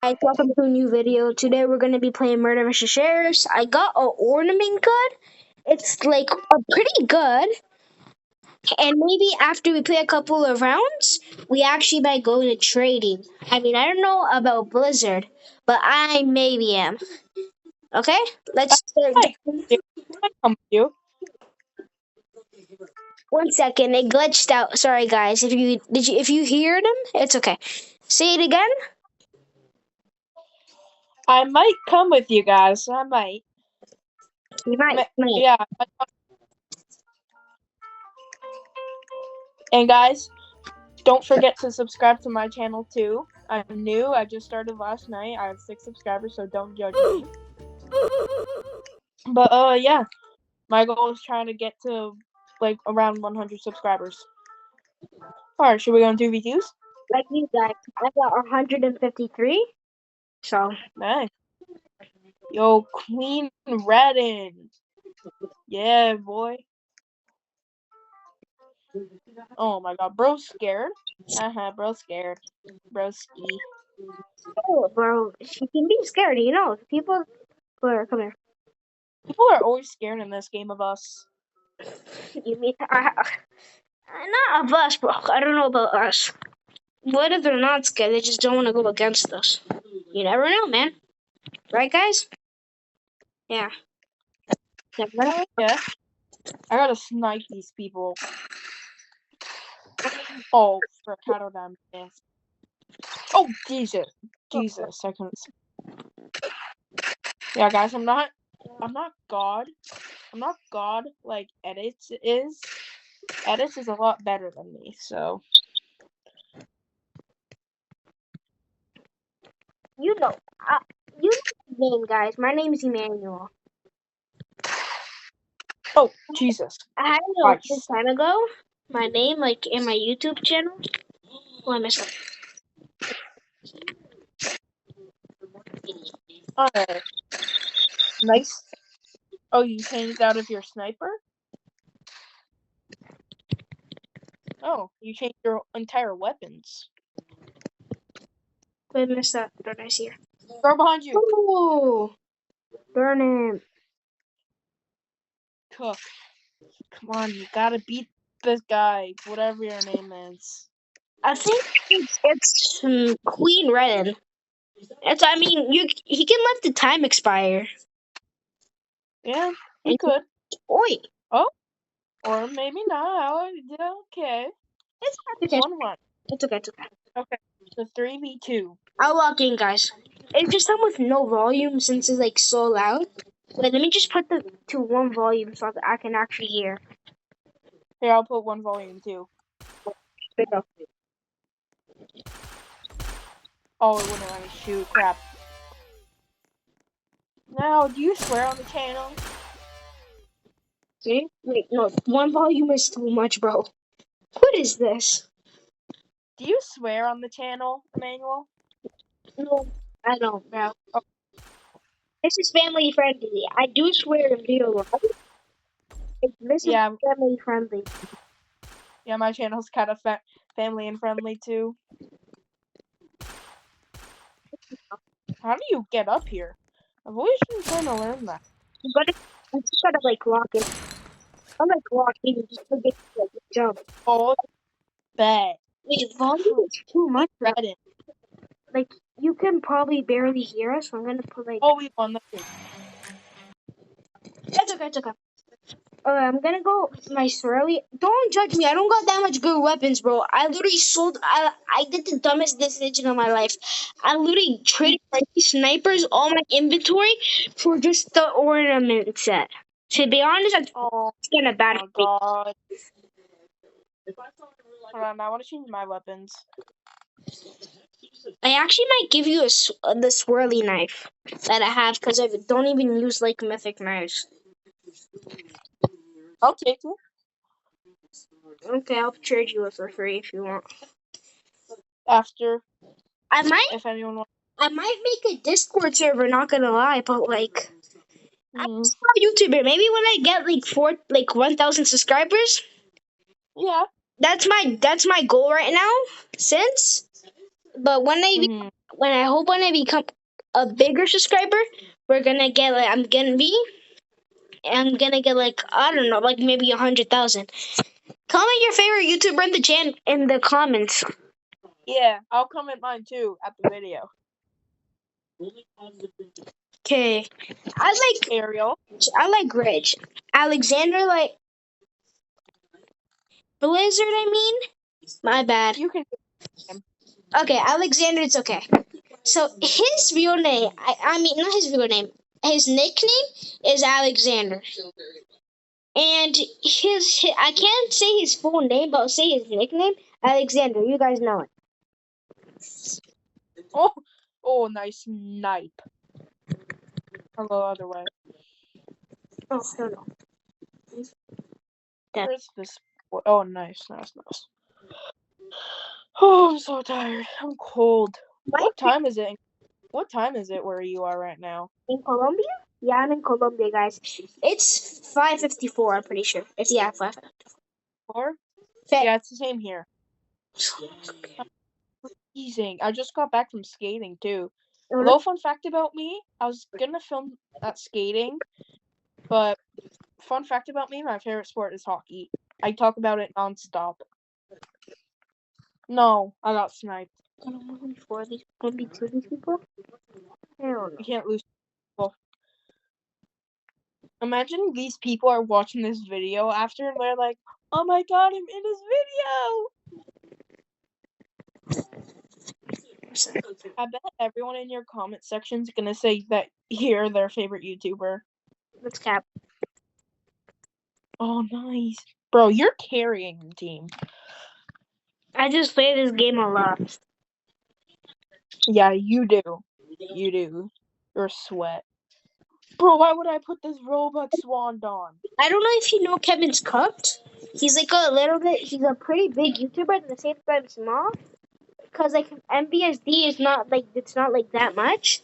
Guys, welcome to a new video. Today we're gonna be playing Murder vs. Shares. I got an ornament gun. It's like a pretty good. And maybe after we play a couple of rounds, we actually might go into trading. I mean, I don't know about Blizzard, but I maybe am. Okay, let's start. Hi. I come with you. 1 second, it glitched out. Sorry, guys. If you hear them, it's okay. Say it again. I might come with you guys. I might. You might. Yeah. And guys, don't forget to subscribe to my channel too. I'm new. I just started last night. I have 6 subscribers, so don't judge me. But yeah, my goal is trying to get to like around 100 subscribers. All right, should we go into reviews? Like you guys, I got 153. So. Nice. Yo, Queen Redden. Yeah, boy. Oh my god, bro's scared. Bro's scared. Broski. Oh, bro, she can be scared, you know. People, come here. People are always scared in this game of us. You mean, not of us, bro. I don't know about us. What if they're not scared? They just don't want to go against us. You never know, man. Right, guys? Yeah. Yeah. I gotta snipe these people. Oh, frick, how did I miss? Oh, Jesus. Jesus, I couldn't see. Yeah, guys, I'm not God. I'm not God like Edits is. Edits is a lot better than me, so. You know the name, guys. My name is Emmanuel. Oh, Jesus. I had it a long time ago. My name, like, in my YouTube channel. Oh, I messed up. Alright. Nice. Oh, you changed out of your sniper? Oh, you changed your entire weapons. I messed up. Don't I see her? Throw behind you. Oh, burn him. Cook. Come on, you gotta beat this guy, whatever your name is. I think it's Queen Redden. I mean, he can let the time expire. Yeah, he could. Oi. Oh, or maybe not. Okay. It's okay. 1-1. It's okay. It's okay. Okay, so 3v2. I'll walk in, guys. It's just I'm with no volume since it's like so loud. Wait, let me just put the to one volume so that I can actually hear. Here, I'll put one volume too. Oh, it wouldn't let me shoot. Crap. Now, do you swear on the channel? See? Wait, no, one volume is too much, bro. What is this? Do you swear on the channel, Emmanuel? No, I don't, bro. Oh. This is family friendly. I do swear in real life. This is family friendly. Yeah, my channel's kind of family and friendly too. How do you get up here? I've always been trying to learn that. You just gotta like lock it. I'm like locking just to get to like, jump. Oh, bet. Wait, volume is too much. Reddit. Like you can probably barely hear us. So I'm gonna put like. Oh, we won the game. It's okay. It's okay. I'm gonna go my swirly. Don't judge me. I don't got that much good weapons, bro. I literally sold. I did the dumbest decision of my life. I literally traded my snipers, all my inventory, for just the ornament set. To be honest, it's kind of bad. Oh god. Hold on, I want to change my weapons. I actually might give you the swirly knife that I have because I don't even use like mythic knives. I'll take it. Okay, I'll trade you it for free if you want. After. I might. If anyone wants. I might make a Discord server. Not gonna lie, but like. I'm a YouTuber. Maybe when I get like 1,000 subscribers. Yeah. That's my goal right now. But when when I become a bigger subscriber, we're gonna get like I'm gonna get like I don't know, like maybe 100,000. Comment your favorite YouTuber in the comments. Yeah, I'll comment mine too at the video. Okay, Ariel. I like Ridge. Alexander like Blizzard. I mean, my bad. You can. Okay, Alexander. It's okay. So his real name, I mean not his real name. His nickname is Alexander. And his I can't say his full name, but I'll say his nickname, Alexander. You guys know it. Oh, nice snipe. Hello, other way. Oh, no, no. That- Where's this? Oh, nice. Oh, I'm so tired. I'm cold. What time is it? What time is it where you are right now? In Colombia? Yeah, I'm in Colombia, guys. It's 5:54. I'm pretty sure. It's 5:54. 4? Yeah, it's the same here. Amazing. I just got back from skating too. Little fun fact about me, I was gonna film that skating, but fun fact about me, my favorite sport is hockey. I talk about it nonstop. No, I got sniped. For these people? Hell You can't lose. Well, imagine these people are watching this video after and they're like, "Oh my god, I'm in this video!" I bet everyone in your comment section is gonna say that you're their favorite YouTuber. Let's cap. Oh, nice. Bro, you're carrying the team. I just play this game a lot. Yeah, you do. You do. You're sweat. Bro, why would I put this Robux wand on? I don't know if you know Kevin's Cooked. He's like a little bit, he's a pretty big YouTuber at the same time small. Because like MBSD is not like, it's not like that much.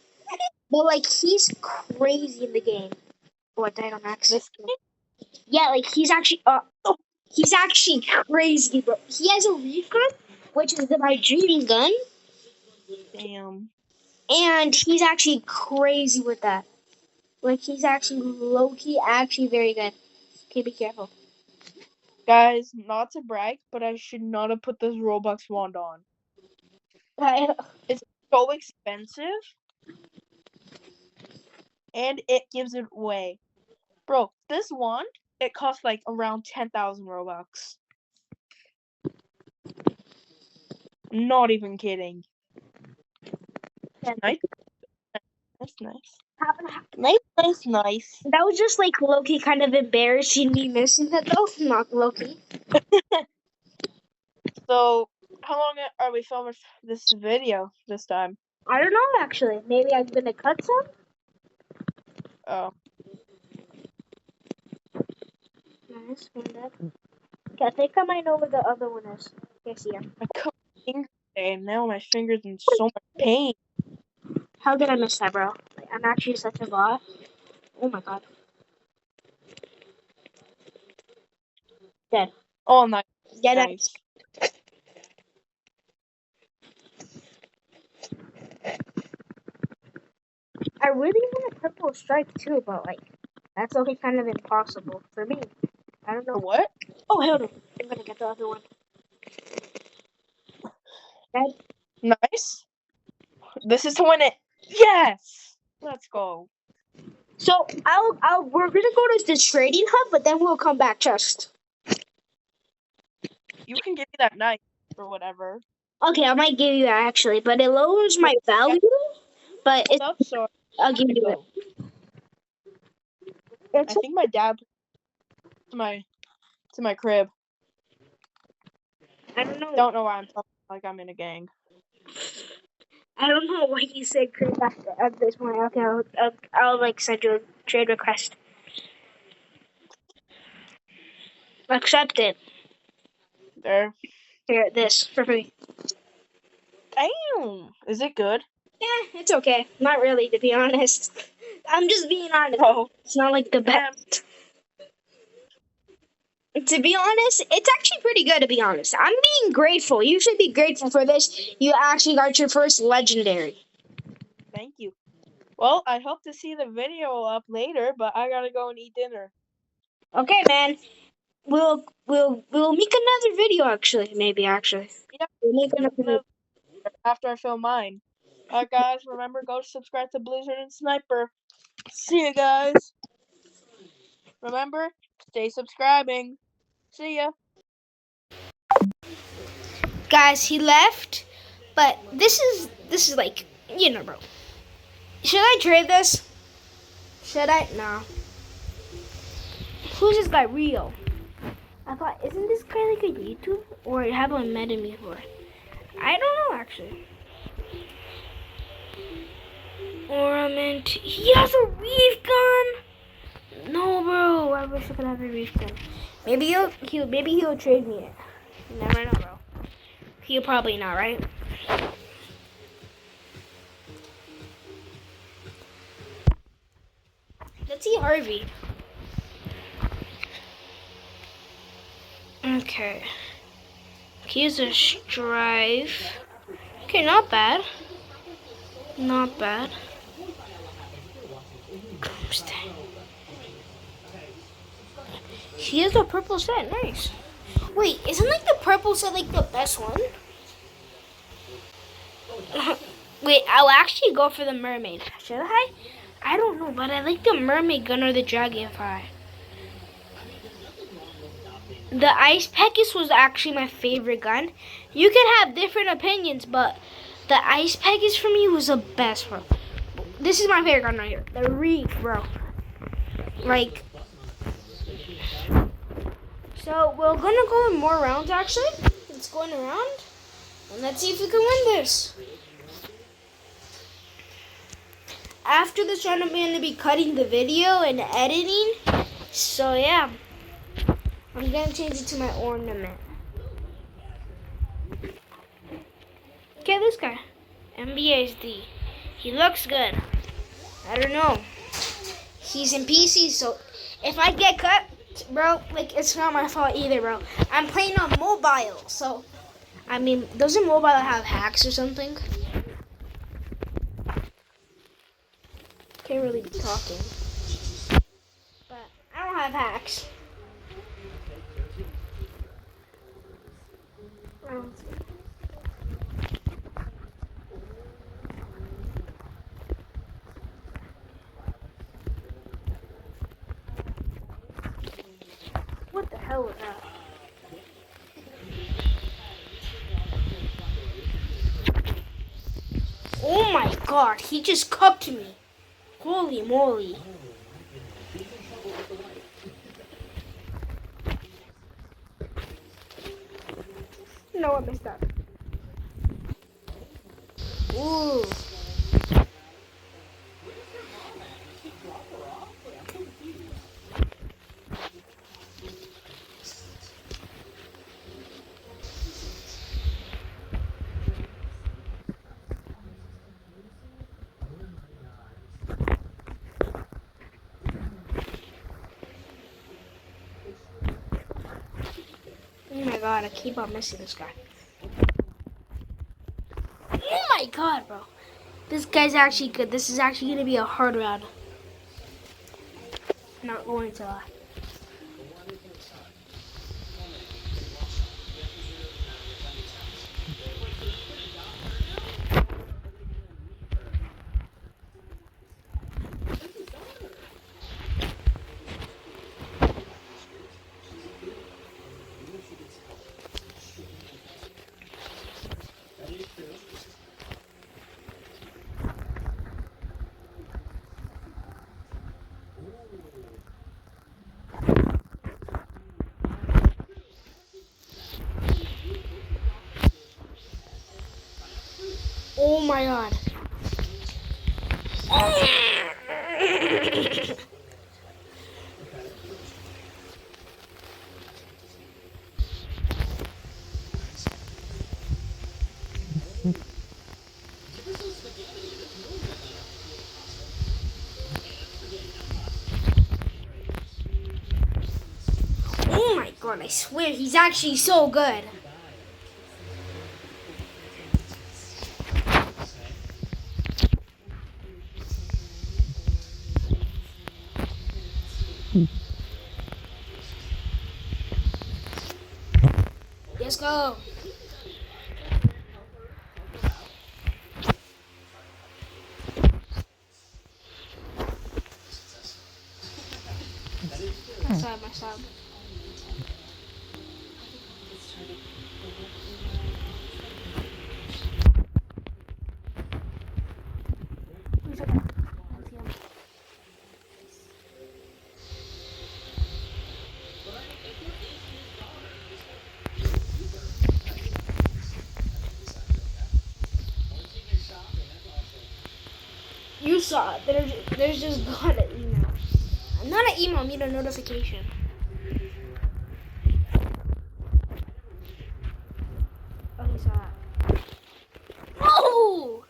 But like he's crazy in the game. Oh, I died on accident. Yeah, like he's actually crazy, bro. He has a reef gun, which is my dream gun. Damn. And he's actually crazy with that. Like he's actually low-key actually very good. Okay, be careful. Guys, not to brag, but I should not have put this Robux wand on. It's so expensive. And it gives it away. Bro, this wand, it costs like around 10,000 Robux. Not even kidding. Nice. That's nice. Nice. That was just like Loki kind of embarrassing me missing that though. Not Loki. So, how long are we filming this video this time? I don't know actually. Maybe I'm gonna cut some. Oh. Nice, okay, I think I might know where the other one is. Yes, yeah. I cut my finger today, and now my finger's in so much pain. How did I miss that, bro? Like, I'm actually such a bot. Oh my god. Dead. Oh, nice. Dead. Nice. I really want a purple stripe too, but like that's only kind of impossible for me. I don't know. What? Oh hell no! I'm gonna get the other one. Dead. Nice. This is to win it. Yes. Let's go. So we're gonna go to the trading hub, but then we'll come back just. You can give me that knife or whatever. Okay, I might give you that actually, but it lowers my value. But it's So I'll give you it. I think my dad to my crib. I don't know. Don't know why I'm talking like I'm in a gang. I don't know why you said crib at this point. Okay, I'll like send you a trade request. Accept it. There. Here, this for free. Damn. Is it good? Yeah, it's okay. Not really, to be honest. I'm just being honest. Oh. It's not like the best. To be honest, it's actually pretty good, to be honest. I'm being grateful. You should be grateful for this. You actually got your first legendary. Thank you. Well, I hope to see the video up later, but I gotta go and eat dinner. Okay, man. We'll make another video actually. Maybe actually. Yep. We'll make another video. After I film mine. Alright, guys, remember, go subscribe to Blizzard and Sniper. See you guys. Remember, stay subscribing. See ya. Guys, he left, but this is like, bro. Should I trade this? Should I? No. Who's this guy, Rio? I thought, isn't this guy like a YouTube? Or have I met him before? I don't know, actually. Ornament. He has a reef gun. No, bro. I wish I could have a reef gun. Maybe he'll trade me it. You never know, bro. He'll probably not, right? Let's see Harvey. Okay. Here's a strife. Okay, not bad. Not bad. He has a purple set. Nice. Wait, isn't like the purple set like the best one? Wait, I'll actually go for the mermaid. Should I? I don't know, but I like the mermaid gun or the dragonfly. The Ice Pegasus was actually my favorite gun. You can have different opinions, but the Ice Pegasus for me was the best one. This is my favorite gun right here. The Reef, bro. Like, so we're gonna go in more rounds actually. It's going around. And let's see if we can win this. After this round, I'm going to be cutting the video and editing. So yeah, I'm going to change it to my ornament. Okay, this guy. MBSD. He looks good. I don't know. He's in PC, so if I get cut, bro, like, it's not my fault either, bro. I'm playing on mobile, so, I mean, doesn't mobile have hacks or something? Can't really be talking. But I don't have hacks. What the hell was that? Oh my god, he just cupped me. Holy moly. No, I messed up. Ooh. Oh my god, I keep on missing this guy. Oh my god, bro. This guy's actually good. This is actually going to be a hard round. Not going to lie. Oh my god. Oh my god, I swear he's actually so good. Let's go. My sub. You saw it. There's just got an email. Not an email, I mean a notification. Oh, he saw it. Oh!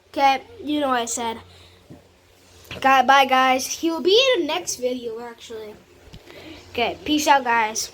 Okay, you know what I said. Bye, guys. He will be in the next video, actually. Okay, peace out, guys.